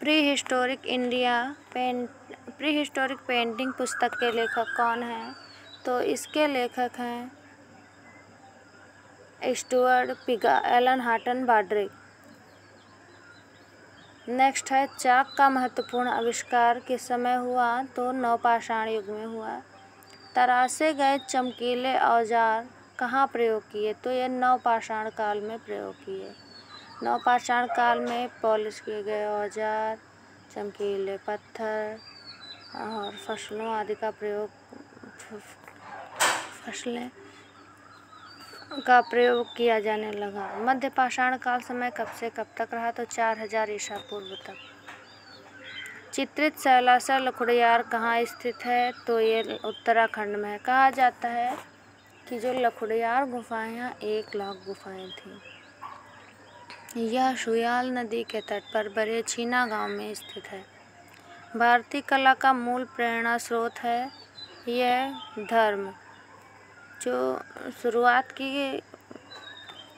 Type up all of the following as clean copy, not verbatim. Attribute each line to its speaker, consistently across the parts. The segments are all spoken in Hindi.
Speaker 1: प्री हिस्टोरिक पेंटिंग पुस्तक के लेखक कौन हैं? तो इसके लेखक हैं स्टुअर्ट पिगा, एलन हटन ब्रॉड्रिक। नेक्स्ट है, चाक का महत्वपूर्ण आविष्कार किस समय हुआ? तो नवपाषाण युग में हुआ। तराशे गए चमकीले औजार कहाँ प्रयोग किए? तो ये नवपाषाण काल में प्रयोग किए। नवपाषाण काल में पॉलिश किए गए औजार, चमकीले पत्थर और फसलों आदि का प्रयोग किया जाने लगा। मध्य पाषाण काल समय कब से कब तक रहा? तो 4000 ईसा पूर्व तक। चित्रित शैलासर लखुड़ियार कहाँ स्थित है? तो ये उत्तराखंड में है। कहा जाता है कि जो लखुड़ियार गुफाएं हैं 1 लाख गुफाएं थी। यह सुयाल नदी के तट पर बड़े छीना गांव में स्थित है। भारतीय कला का मूल प्रेरणा स्रोत है यह धर्म। जो शुरुआत की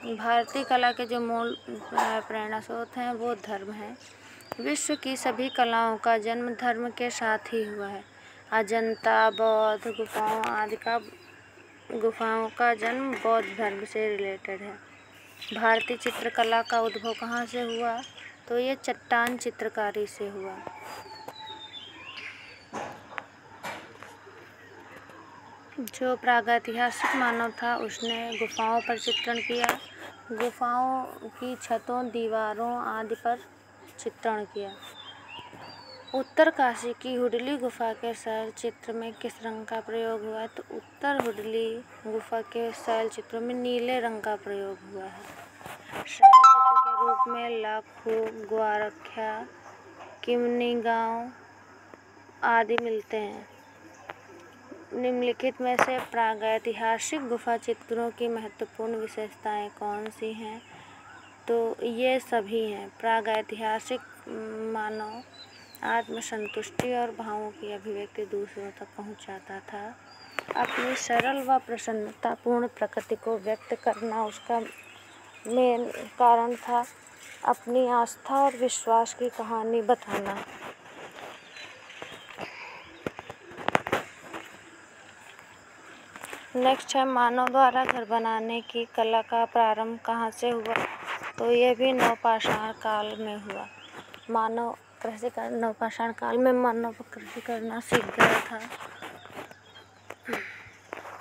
Speaker 1: भारतीय कला के जो मूल प्रेरणा स्रोत हैं वो धर्म है। विश्व की सभी कलाओं का जन्म धर्म के साथ ही हुआ है। अजंता बौद्ध गुफाओं का जन्म बौद्ध धर्म से रिलेटेड है। भारतीय चित्रकला का उद्भव कहाँ से हुआ? तो ये चट्टान चित्रकारी से हुआ। जो प्रागैतिहासिक मानव था उसने गुफाओं पर चित्रण किया। गुफाओं की छतों, दीवारों आदि पर चित्रण किया। उत्तर काशी की हुडली गुफा के शैल चित्र में किस रंग का प्रयोग हुआ है? तो उत्तर हुडली गुफा के शैल चित्रों में नीले रंग का प्रयोग हुआ है। शैल चित्र के रूप में लाखू, ग्वारख्या, किमनी गांव आदि मिलते हैं। निम्नलिखित में से प्रागैतिहासिक गुफा चित्रों की महत्वपूर्ण विशेषताएं कौन सी हैं? तो ये सभी हैं। प्रागैतिहासिक मानव आत्मसंतुष्टि और भावों की अभिव्यक्ति दूसरों तक पहुंचाता था। अपनी सरल व प्रसन्नतापूर्ण प्रकृति को व्यक्त करना उसका मेन कारण था। अपनी आस्था और विश्वास की कहानी बताना। नेक्स्ट है, मानव द्वारा घर बनाने की कला का प्रारंभ कहाँ से हुआ? तो यह भी नवपाषाण काल में हुआ। नवपाषाण काल में मानव कृषि करना सीख गया था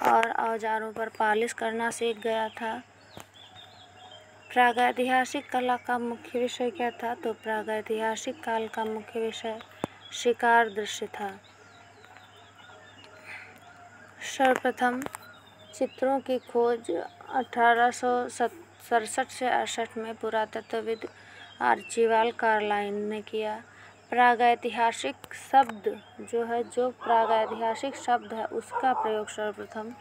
Speaker 1: और औजारों पर पॉलिश करना सीख गया था। प्रागैतिहासिक कला का मुख्य विषय क्या था? तो प्रागैतिहासिक काल का मुख्य विषय शिकार दृश्य था। सर्वप्रथम चित्रों की खोज 1867 से 68 में पुरातत्वविद आर्चिबाल्ड कार्लाइन ने किया। प्रागैतिहासिक शब्द है उसका प्रयोग सर्वप्रथम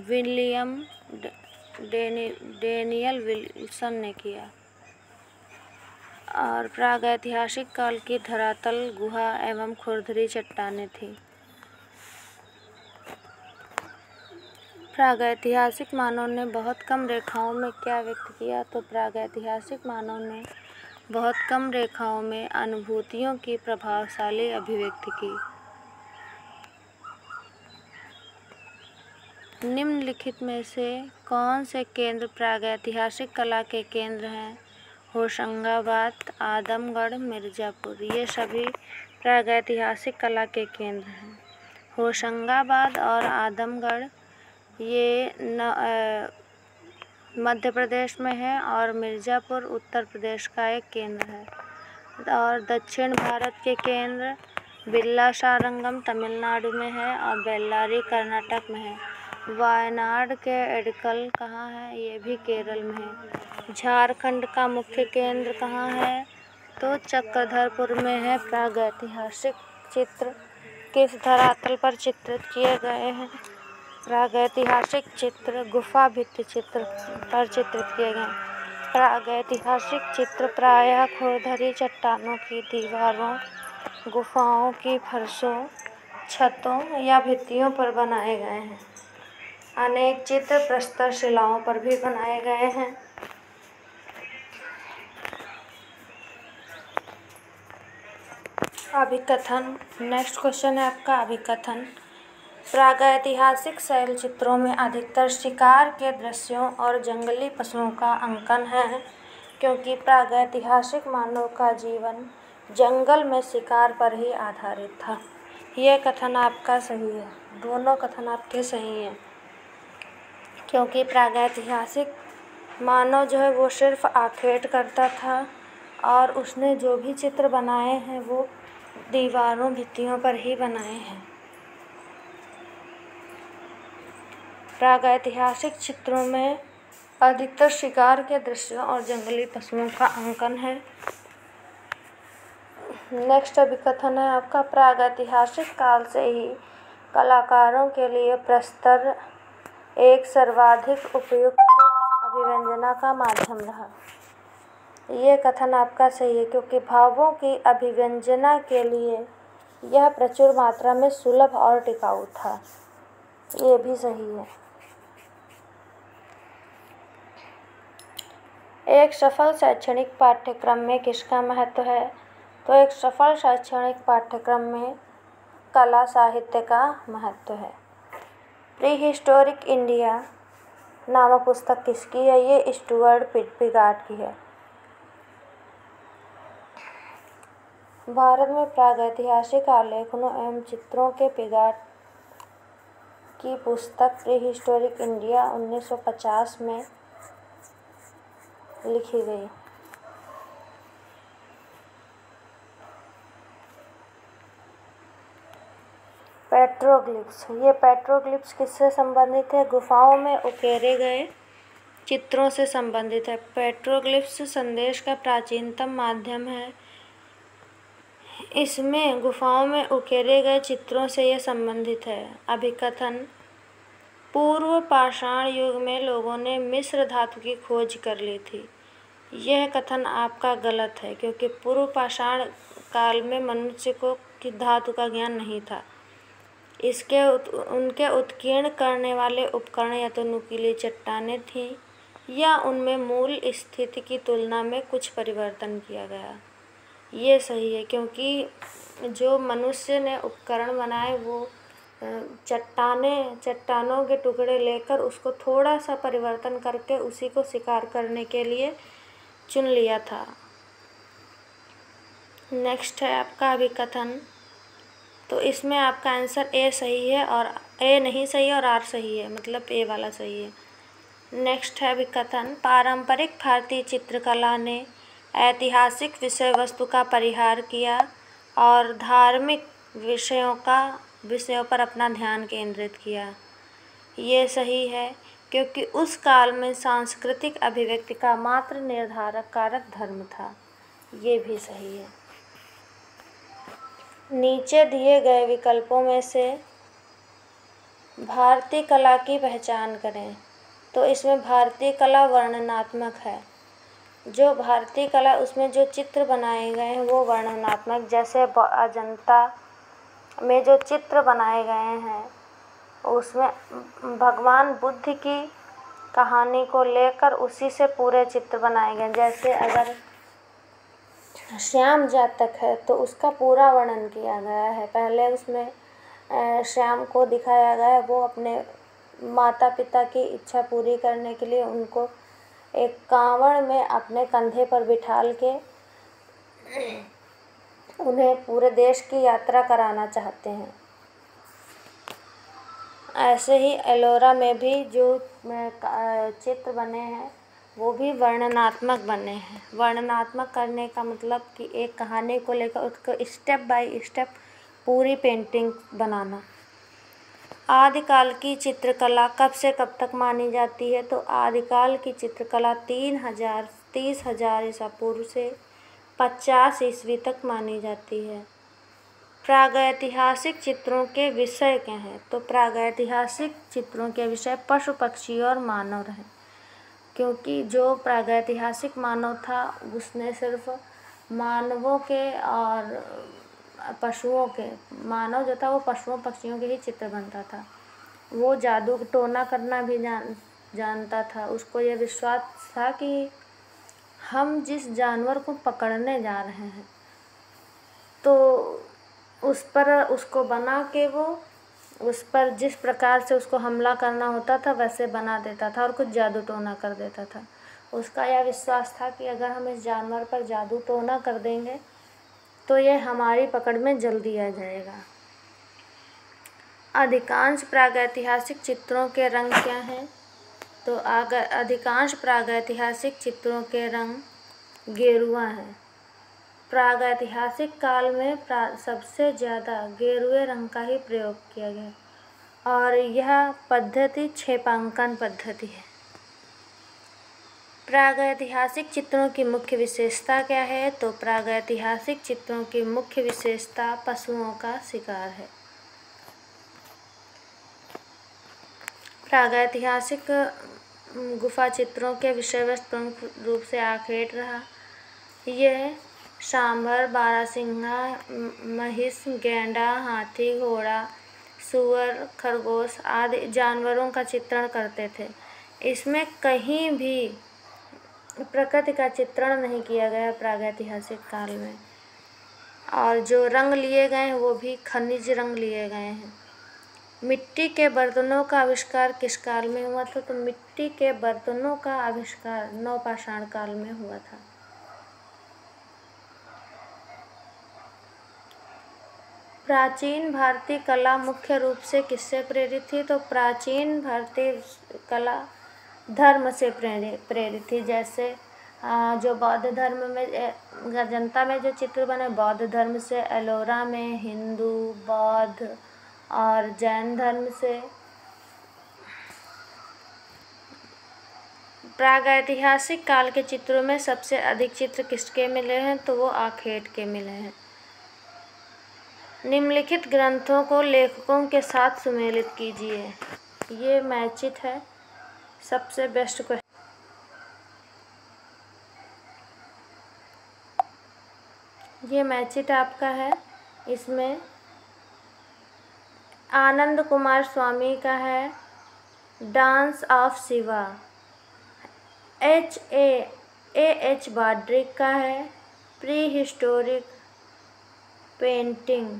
Speaker 1: विलियम डेनियल विल्सन ने किया। और प्रागैतिहासिक काल की धरातल गुहा एवं खुरदरी चट्टानें थी। प्रागैतिहासिक मानव ने बहुत कम रेखाओं में क्या व्यक्त किया? तो प्रागैतिहासिक मानव ने बहुत कम रेखाओं में अनुभूतियों की प्रभावशाली अभिव्यक्ति की। निम्नलिखित में से कौन से केंद्र प्रागैतिहासिक कला के केंद्र हैं? होशंगाबाद, आदमगढ़, मिर्ज़ापुर। ये सभी प्रागैतिहासिक कला के केंद्र हैं। होशंगाबाद और आदमगढ़ ये मध्य प्रदेश में है और मिर्ज़ापुर उत्तर प्रदेश का एक केंद्र है। और दक्षिण भारत के केंद्र बिल्लासारंगम तमिलनाडु में है और बेल्लारी कर्नाटक में है। वायनाड के एडक्कल कहाँ है? ये भी केरल में है। झारखंड का मुख्य केंद्र कहाँ है? तो चक्रधरपुर में है। प्रागैतिहासिक चित्र किस धरातल पर चित्रित किए गए हैं? प्रागैतिहासिक चित्र गुफा भित्ति चित्र पर चित्रित किए गए। प्रागैतिहासिक चित्र प्रायः खुरदरी चट्टानों की दीवारों, गुफाओं की फर्शों, छतों या भित्तियों पर बनाए गए हैं। अनेक चित्र प्रस्तर शिलाओं पर भी बनाए गए हैं। अभिकथन। नेक्स्ट क्वेश्चन है आपका अभिकथन। प्रागैतिहासिक शैल चित्रों में अधिकतर शिकार के दृश्यों और जंगली पशुओं का अंकन है, क्योंकि प्रागैतिहासिक मानव का जीवन जंगल में शिकार पर ही आधारित था। यह कथन आपका सही है, दोनों कथन आपके सही हैं, क्योंकि प्रागैतिहासिक मानव जो है वो सिर्फ आखेट करता था और उसने जो भी चित्र बनाए हैं वो दीवारों भित्तियों पर ही बनाए हैं। प्रागैतिहासिक चित्रों में अधिकतर शिकार के दृश्यों और जंगली पशुओं का अंकन है। नेक्स्ट अभिकथन है आपका। प्रागैतिहासिक काल से ही कलाकारों के लिए प्रस्तर एक सर्वाधिक उपयुक्त अभिव्यंजना का माध्यम रहा। ये कथन आपका सही है, क्योंकि भावों की अभिव्यंजना के लिए यह प्रचुर मात्रा में सुलभ और टिकाऊ था। ये भी सही है। एक सफल शैक्षणिक पाठ्यक्रम में किसका महत्व है? तो एक सफल शैक्षणिक पाठ्यक्रम में कला साहित्य का महत्व है। प्रीहिस्टोरिक इंडिया नामक पुस्तक किसकी है? ये स्टुअर्ट पिगार्ड की है। भारत में प्रागैतिहासिक आलेखनों एवं चित्रों के पिगार्ड की पुस्तक प्रीहिस्टोरिक इंडिया 1950 में लिखी गई। पेट्रोग्लिफ्स। ये पेट्रोग्लिफ्स किससे संबंधित है? गुफाओं में उकेरे गए चित्रों से संबंधित है। पेट्रोग्लिफ्स संदेश का प्राचीनतम माध्यम है। इसमें गुफाओं में उकेरे गए चित्रों से यह संबंधित है। अभिकथन। पूर्व पाषाण युग में लोगों ने मिस्र धातु की खोज कर ली थी। यह कथन आपका गलत है, क्योंकि पूर्व पाषाण काल में मनुष्य को की धातु का ज्ञान नहीं था। उनके उत्कीर्ण करने वाले उपकरण या तो नुकीली चट्टानें थीं या उनमें मूल स्थिति की तुलना में कुछ परिवर्तन किया गया। ये सही है, क्योंकि जो मनुष्य ने उपकरण बनाए वो चट्टानों के टुकड़े लेकर उसको थोड़ा सा परिवर्तन करके उसी को शिकार करने के लिए चुन लिया था। नेक्स्ट है आपका अभिकथन। तो इसमें आपका आंसर ए सही है और ए नहीं सही है और आर सही है, मतलब ए वाला सही है। नेक्स्ट है अभिकथन। पारंपरिक भारतीय चित्रकला ने ऐतिहासिक विषय वस्तु का परिहार किया और धार्मिक विषयों पर अपना ध्यान केंद्रित किया। ये सही है, क्योंकि उस काल में सांस्कृतिक अभिव्यक्ति का मात्र निर्धारक कारक धर्म था। ये भी सही है। नीचे दिए गए विकल्पों में से भारतीय कला की पहचान करें। तो इसमें भारतीय कला वर्णनात्मक है। जो भारतीय कला उसमें जो चित्र बनाए गए हैं वो वर्णनात्मक, जैसे अजंता में जो चित्र बनाए गए हैं उसमें भगवान बुद्ध की कहानी को लेकर उसी से पूरे चित्र बनाए गए। जैसे अगर श्याम जातक है तो उसका पूरा वर्णन किया गया है। पहले उसमें श्याम को दिखाया गया है, वो अपने माता पिता की इच्छा पूरी करने के लिए उनको एक कांवड़ में अपने कंधे पर बिठाल के उन्हें पूरे देश की यात्रा कराना चाहते हैं। ऐसे ही एलोरा में भी जो चित्र बने हैं वो भी वर्णनात्मक बने हैं। वर्णनात्मक करने का मतलब कि एक कहानी को लेकर उसको स्टेप बाय स्टेप पूरी पेंटिंग बनाना। आदिकाल की चित्रकला कब से कब तक मानी जाती है? तो आदिकाल की चित्रकला 30,000 ईसा पूर्व से 50 ईस्वी तक मानी जाती है। प्रागैतिहासिक चित्रों के विषय क्या हैं? तो प्रागैतिहासिक चित्रों के विषय पशु पक्षी और मानव रहे, क्योंकि जो प्रागैतिहासिक मानव था उसने सिर्फ मानवों के और पशुओं के, मानव जो था वो पशुओं पक्षियों के ही चित्र बनता था। वो जादू टोना करना भी जानता था। उसको ये विश्वास था कि हम जिस जानवर को पकड़ने जा रहे हैं तो उस पर उसको बना के वो उस पर जिस प्रकार से उसको हमला करना होता था वैसे बना देता था और कुछ जादू टोना कर देता था। उसका यह विश्वास था कि अगर हम इस जानवर पर जादू टोना कर देंगे तो यह हमारी पकड़ में जल्दी आ जाएगा। अधिकांश प्रागैतिहासिक चित्रों के रंग क्या हैं? तो अधिकांश प्रागैतिहासिक चित्रों के रंग गेरुआ हैं। प्रागैतिहासिक काल में सबसे ज़्यादा गेरुए रंग का ही प्रयोग किया गया और यह पद्धति छेपांकन पद्धति है। प्रागैतिहासिक चित्रों की मुख्य विशेषता क्या है? तो प्रागैतिहासिक चित्रों की मुख्य विशेषता पशुओं का शिकार है। प्रागैतिहासिक गुफा चित्रों के विषय वस्तु प्रमुख रूप से आखेट रहा। यह सांभर, बारहसिंगा, महिष, गैंडा, हाथी, घोड़ा, सूअर, खरगोश आदि जानवरों का चित्रण करते थे। इसमें कहीं भी प्रकृति का चित्रण नहीं किया गया प्रागैतिहासिक काल में। और जो रंग लिए गए हैं वो भी खनिज रंग लिए गए हैं। मिट्टी के बर्तनों का आविष्कार किस काल में हुआ था? तो मिट्टी के बर्तनों का आविष्कार नवपाषाण काल में हुआ था। प्राचीन भारतीय कला मुख्य रूप से किससे प्रेरित थी? तो प्राचीन भारतीय कला धर्म से प्रेरित थी। जैसे जो बौद्ध धर्म में अजंता में जो चित्र बने बौद्ध धर्म से, एलोरा में हिंदू, बौद्ध और जैन धर्म से। प्रागैतिहासिक काल के चित्रों में सबसे अधिक चित्र किसके मिले हैं? तो वो आखेट के मिले हैं। निम्नलिखित ग्रंथों को लेखकों के साथ सुमेलित कीजिए। ये मैचिट है, सबसे बेस्ट क्वेश्चन। ये मैचिट आपका है। इसमें आनंद कुमार स्वामी का है डांस ऑफ शिवा, H.A.H. बाड्रिक का है प्री हिस्टोरिक पेंटिंग,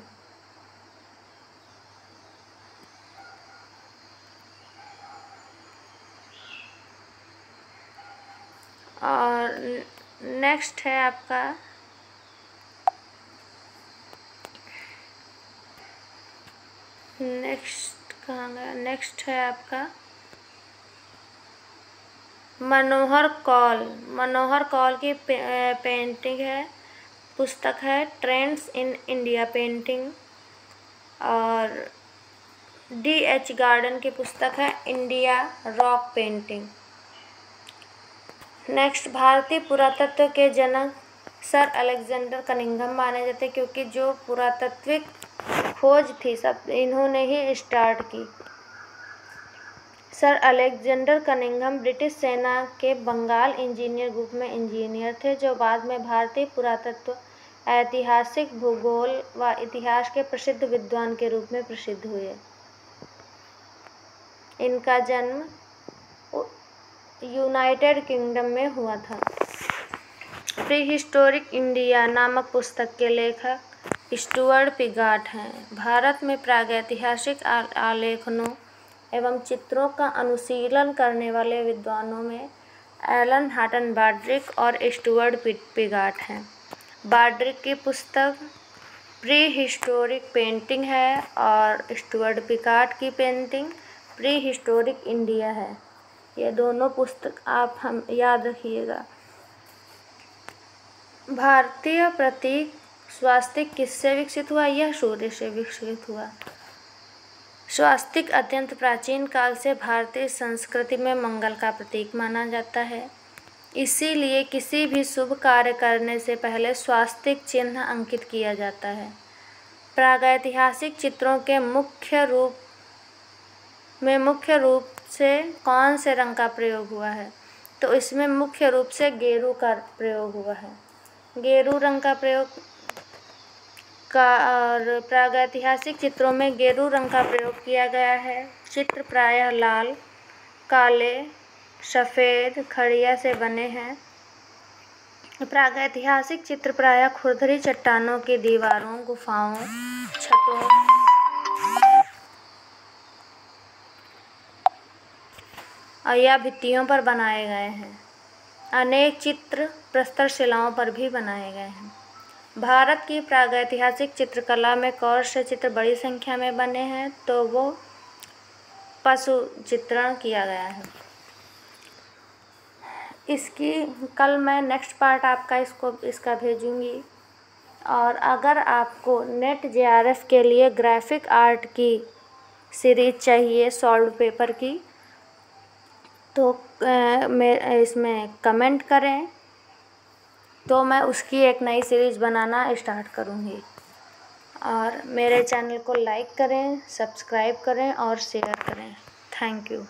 Speaker 1: और नेक्स्ट है आपका नेक्स्ट है आपका मनोहर कौल की पेंटिंग है, पुस्तक है ट्रेंड्स इन इंडिया पेंटिंग। और D.H. गार्डन की पुस्तक है इंडिया रॉक पेंटिंग। नेक्स्ट, भारतीय पुरातत्व के जनक सर अलेक्जेंडर कनिंघम माने जाते, क्योंकि जो पुरातात्विक खोज थी सब इन्होंने ही स्टार्ट की। सर अलेक्जेंडर कनिंघम ब्रिटिश सेना के बंगाल इंजीनियर ग्रुप में इंजीनियर थे, जो बाद में भारतीय पुरातत्व, ऐतिहासिक, भूगोल व इतिहास के प्रसिद्ध विद्वान के रूप में प्रसिद्ध हुए। इनका जन्म यूनाइटेड किंगडम में हुआ था। प्री हिस्टोरिक इंडिया नामक पुस्तक के लेखक स्टुअर्ट पिगाट हैं। भारत में प्रागैतिहासिक आलेखनों एवं चित्रों का अनुशीलन करने वाले विद्वानों में एलन हटन बाड्रिक और स्टुअर्ट पिगाट हैं। बाड्रिक की पुस्तक प्री हिस्टोरिक पेंटिंग है और स्टुअर्ट पिगाट की पेंटिंग प्री हिस्टोरिक इंडिया है। ये दोनों पुस्तक आप हम याद रखिएगा। भारतीय प्रतीक स्वास्तिक किससे विकसित हुआ? यह सूर्य से विकसित हुआ। स्वास्तिक अत्यंत प्राचीन काल से भारतीय संस्कृति में मंगल का प्रतीक माना जाता है। इसीलिए किसी भी शुभ कार्य करने से पहले स्वास्तिक चिन्ह अंकित किया जाता है। प्रागैतिहासिक चित्रों के मुख्य रूप से कौन से रंग का प्रयोग हुआ है? तो इसमें मुख्य रूप से गेरू का प्रयोग हुआ है। गेरू रंग का प्रयोग और प्रागैतिहासिक चित्रों में गेरू रंग का प्रयोग किया गया है। चित्र प्रायः लाल, काले, सफ़ेद, खड़िया से बने हैं प्रागैतिहासिक चित्र प्रायः खुरदरी चट्टानों की दीवारों, गुफाओं, छतों या भित्तियों पर बनाए गए हैं। अनेक चित्र प्रस्तर शिलाओं पर भी बनाए गए हैं। भारत की प्रागैतिहासिक चित्रकला में कौन से चित्र बड़ी संख्या में बने हैं, तो वो पशु चित्रण किया गया है। इसकी कल मैं नेक्स्ट पार्ट आपका इसका भेजूँगी। और अगर आपको नेट जेआरएफ के लिए ग्राफिक आर्ट की सीरीज चाहिए सॉल्व पेपर की, तो मैं इसमें कमेंट करें, तो मैं उसकी एक नई सीरीज़ बनाना स्टार्ट करूँगी। और मेरे चैनल को लाइक करें, सब्सक्राइब करें और शेयर करें। Thank you.